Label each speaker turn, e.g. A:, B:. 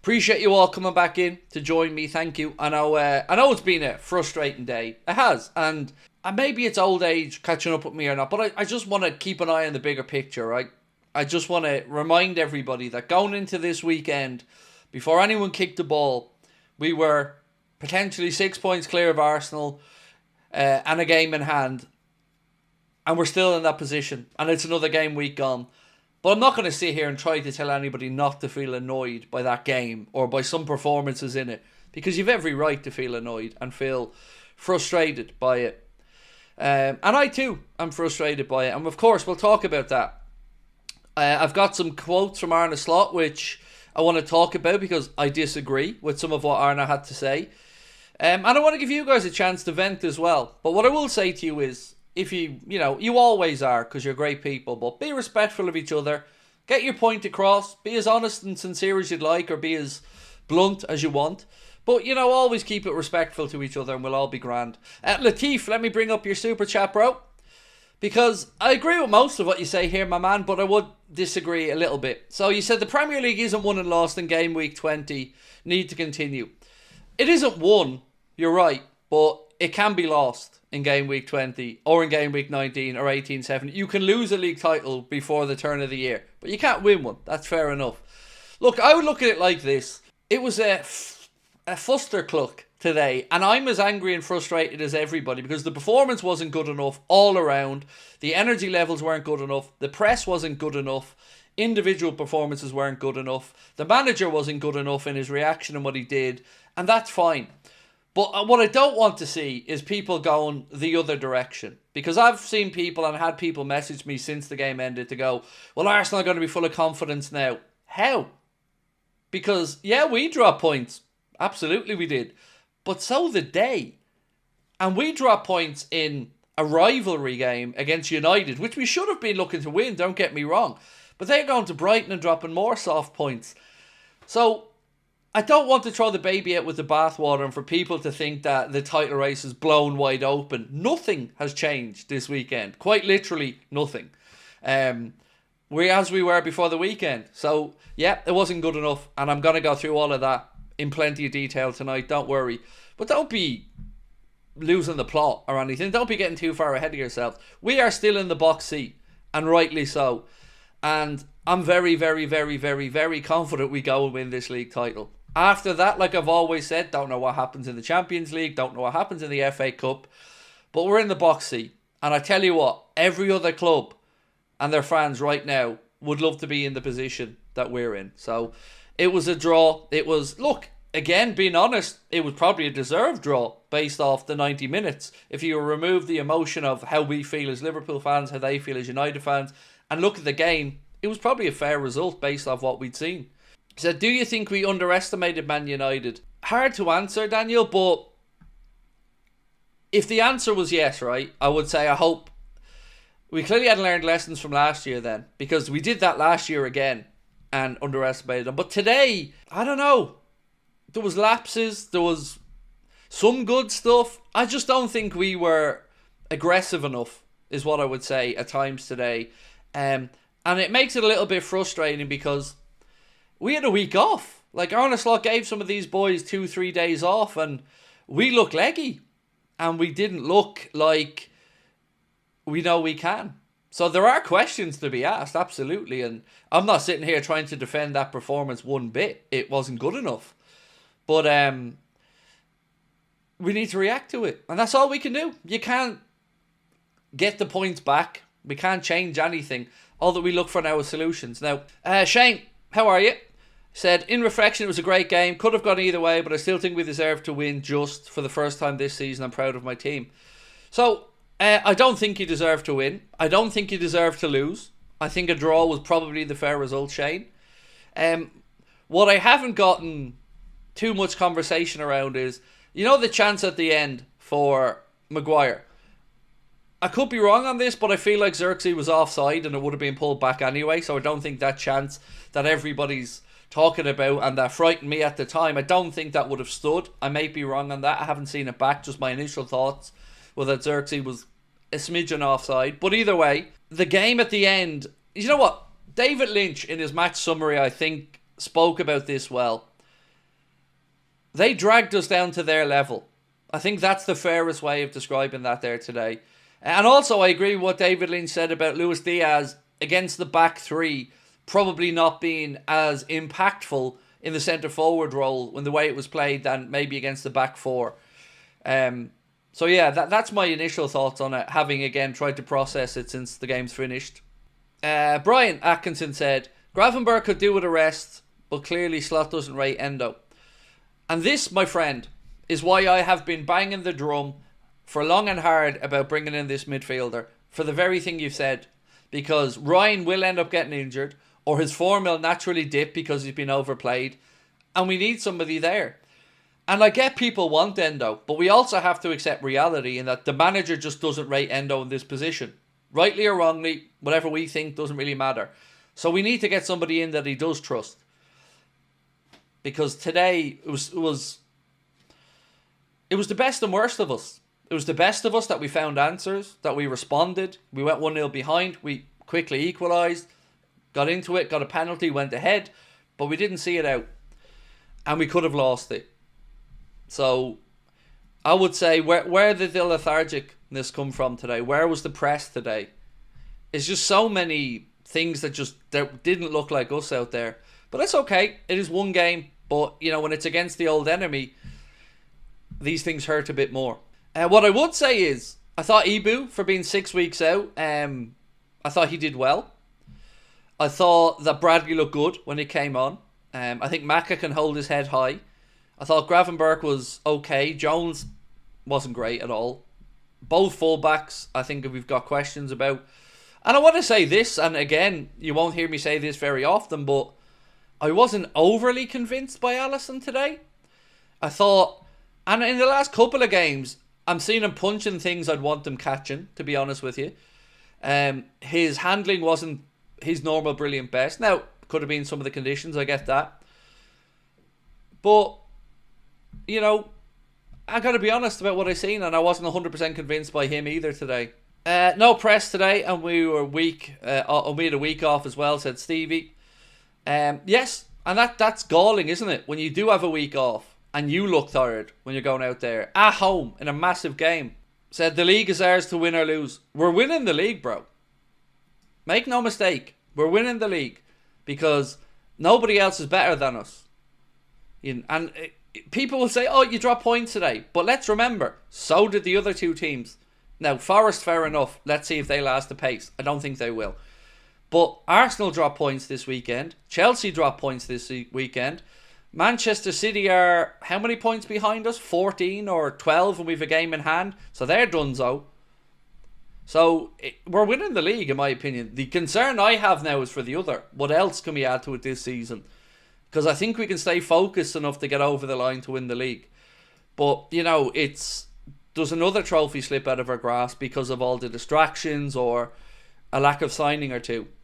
A: Appreciate you all coming back in to join me. Thank you. I know it's been a frustrating day. It has. And maybe it's old age catching up with me or not, but I just want to keep an eye on the bigger picture, right? I just want to remind everybody that going into this weekend, before anyone kicked the ball, we were potentially 6 points clear of Arsenal and a game in hand. And we're still in that position. And it's another game week gone. But I'm not going to sit here and try to tell anybody not to feel annoyed by that game or by some performances in it. Because you've every right to feel annoyed and feel frustrated by it. And I too am frustrated by it. And of course, we'll talk about that. I've got some quotes from Arne Slot, which I want to talk about because I disagree with some of what Arne had to say. And I want to give you guys a chance to vent as well. But what I will say to you is, if you always are because you're great people, but be respectful of each other. Get your point across. Be as honest and sincere as you'd like, or be as blunt as you want. But, always keep it respectful to each other and we'll all be grand. Latif, let me bring up your super chat, bro. Because I agree with most of what you say here, my man, but I would disagree a little bit. So you said the Premier League isn't won and lost in game week 20. Need to continue. It isn't won, you're right, but it can be lost in game week 20 or in game week 19 or 18-7. You can lose a league title before the turn of the year, but you can't win one. That's fair enough. Look, I would look at it like this. It was a fustercluck today, and I'm as angry and frustrated as everybody because the performance wasn't good enough all around. The energy levels weren't good enough. The press wasn't good enough. Individual performances weren't good enough. The manager wasn't good enough in his reaction and what he did, and that's fine. But what I don't want to see is people going the other direction. Because I've seen people and had people message me since the game ended to go, well, Arsenal are going to be full of confidence now. How? Because, yeah, we dropped points. Absolutely we did. But so did they. And we dropped points in a rivalry game against United, which we should have been looking to win, don't get me wrong. But they're going to Brighton and dropping more soft points. So I don't want to throw the baby out with the bathwater and for people to think that the title race is blown wide open. Nothing has changed this weekend. Quite literally nothing. We're as we were before the weekend. So, yeah, it wasn't good enough. And I'm going to go through all of that in plenty of detail tonight. Don't worry. But don't be losing the plot or anything. Don't be getting too far ahead of yourself. We are still in the box seat. And rightly so. And I'm very, very, very, very, very confident we go and win this league title. After that, like I've always said, don't know what happens in the Champions League, don't know what happens in the FA Cup, but we're in the box seat. And I tell you what, every other club and their fans right now would love to be in the position that we're in. So it was a draw. It was, look, again, being honest, it was probably a deserved draw based off the 90 minutes. If you remove the emotion of how we feel as Liverpool fans, how they feel as United fans, and look at the game, it was probably a fair result based off what we'd seen. So do you think we underestimated Man United? Hard to answer, Daniel, but if the answer was yes, right, I would say I hope we clearly had learned lessons from last year then, because we did that last year again and underestimated them. But today, I don't know. There was lapses, there was some good stuff. I just don't think we were aggressive enough, is what I would say at times today. And it makes it a little bit frustrating because we had a week off. Like, Arne Slot gave some of these boys 2-3 days off and we looked leggy. And we didn't look like we know we can. So there are questions to be asked, absolutely. And I'm not sitting here trying to defend that performance one bit. It wasn't good enough. But we need to react to it. And that's all we can do. You can't get the points back. We can't change anything. All that we look for now is solutions. Now, Shane, how are you? Said, in reflection, it was a great game. Could have gone either way, but I still think we deserve to win just for the first time this season. I'm proud of my team. So, I don't think you deserve to win. I don't think you deserve to lose. I think a draw was probably the fair result, Shane. What I haven't gotten too much conversation around is, the chance at the end for Maguire. I could be wrong on this, but I feel like Xerxes was offside and it would have been pulled back anyway. So I don't think that chance that everybody's talking about and that frightened me at the time, I don't think that would have stood. I may be wrong on that. I haven't seen it back. Just my initial thoughts were that Xerxes was a smidgen offside. But either way, the game at the end, you know what? David Lynch in his match summary, I think, spoke about this well. They dragged us down to their level. I think that's the fairest way of describing that there today. And also, I agree with what David Lynch said about Luis Diaz against the back three probably not being as impactful in the centre forward role when the way it was played than maybe against the back four. So yeah, that's my initial thoughts on it, having again tried to process it since the game's finished. Brian Atkinson said, Gravenberch could do with a rest, but clearly Slot doesn't rate Endo. And this, my friend, is why I have been banging the drum for long and hard about bringing in this midfielder, for the very thing you've said. Because Ryan will end up getting injured, or his form will naturally dip because he's been overplayed, and we need somebody there. And I get people want Endo, but we also have to accept reality in that the manager just doesn't rate Endo in this position. Rightly or wrongly, whatever we think doesn't really matter. So we need to get somebody in that he does trust. Because today, it was the best and worst of us. It was the best of us that we found answers, that we responded. We went 1-0 behind, we quickly equalised, got into it, got a penalty, went ahead, but we didn't see it out. And we could have lost it. So, I would say, where did the lethargicness come from today? Where was the press today? It's just so many things that didn't look like us out there. But that's okay. It is one game. But, when it's against the old enemy, these things hurt a bit more. What I would say is, I thought Ibu, for being 6 weeks out, I thought he did well. I thought that Bradley looked good when he came on. I think Maka can hold his head high. I thought Gravenberch was okay. Jones wasn't great at all. Both fullbacks, I think we've got questions about. And I want to say this, and again, you won't hear me say this very often, but I wasn't overly convinced by Alisson today. I thought, and in the last couple of games, I'm seeing him punching things I'd want him catching, to be honest with you. His handling wasn't his normal brilliant best. Now, could have been some of the conditions, I get that. But, I got to be honest about what I seen, and I wasn't 100% convinced by him either today. No press today, and we were weak. We had a week off as well, said Stevie. Yes, and that's galling, isn't it? When you do have a week off, and you look tired when you're going out there, at home, in a massive game. Said, the league is ours to win or lose. We're winning the league, bro. Make no mistake. We're winning the league. Because nobody else is better than us. And people will say, oh, you dropped points today. But let's remember, so did the other two teams. Now, Forest, fair enough. Let's see if they last the pace. I don't think they will. But Arsenal dropped points this weekend. Chelsea dropped points this weekend. Manchester City are how many points behind us? 14 or 12, and we've a game in hand. So they're donezo. So we're winning the league, in my opinion. The concern I have now is for the other. What else can we add to it this season? Because I think we can stay focused enough to get over the line to win the league. But, does another trophy slip out of our grasp because of all the distractions or a lack of signing or two?